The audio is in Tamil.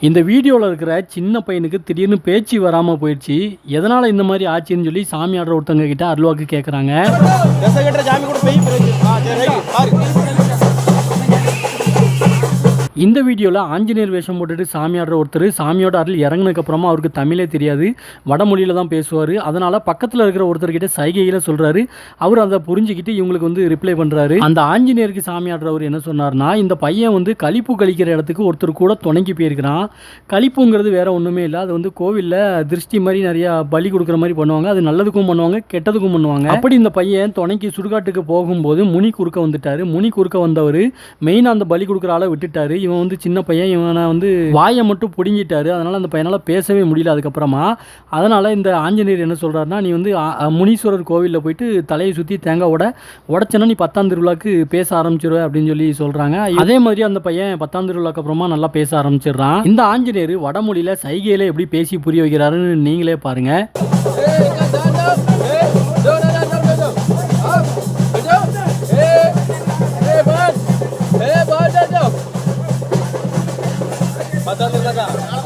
இந்த வீடியோவில் இருக்கிற சின்ன பையனுக்கு திடீர்னு பேச்சு வராமல் போயிடுச்சு. எதனால் இந்த மாதிரி ஆச்சுன்னு சொல்லி சாமி ஆடுற ஒருத்தவங்க கிட்ட அருள்வாக்கு கேட்குறாங்க. இந்த வீடியோவில் ஆஞ்சநேயர் வேஷம் போட்டுட்டு சாமி ஆடுற ஒருத்தர் சாமியோட அருள் இறங்கினதுக்கப்புறமா அவருக்கு தமிழே தெரியாது, வடமொழியில் தான் பேசுவார். அதனால் பக்கத்தில் இருக்கிற ஒருத்தர்கிட்ட சைகையில் சொல்கிறாரு. அவர் அதை புரிஞ்சுக்கிட்டு இவங்களுக்கு வந்து ரிப்ளை பண்ணுறாரு. அந்த ஆஞ்சநேயருக்கு சாமி ஆடுறவர் என்ன சொன்னார்னா, இந்த பையன் வந்து களிப்பு கழிக்கிற இடத்துக்கு ஒருத்தர் கூட துணைக்கி போயிருக்கிறான். களிப்புங்கிறது வேறு ஒன்றுமே இல்லை, அது வந்து கோவிலில் திருஷ்டி மாதிரி நிறையா பலி கொடுக்குற மாதிரி பண்ணுவாங்க. அது நல்லதுக்கும் பண்ணுவாங்க, கெட்டதுக்கும் பண்ணுவாங்க. அப்படி இந்த பையன் துணைக்கு சுடுகாட்டுக்கு போகும்போது முனி குறுக்க வந்துட்டார். முனி குறுக்க வந்தவர் மெயினாக அந்த பலி கொடுக்குற ஆளை விட்டுட்டார். இவன் வந்து சின்ன பையன், இவனை வந்து வாயை மட்டும் பிடுங்கிட்டாரு. அதனால் அந்த பையனால் பேசவே முடியல அதுக்கப்புறமா. அதனால் இந்த ஆஞ்சநேயர் என்ன சொல்கிறாருன்னா, நீ வந்து முனீஸ்வரர் கோவிலில் போயிட்டு தலையை சுற்றி தேங்காய் உடச்சேன்னா நீ 10ஆம் திருவிழாக்கு பேச ஆரம்பிச்சிருவேன் அப்படின்னு சொல்லி சொல்கிறாங்க. அதே மாதிரி அந்த பையன் 10ஆம் திருவிழாக்கு அப்புறமா நல்லா பேச ஆரம்பிச்சிடுறான். இந்த ஆஞ்சநேயர் வடமொழியில் சைகையில் எப்படி பேசி புரிய வைக்கிறாருன்னு நீங்களே பாருங்கள். Padahal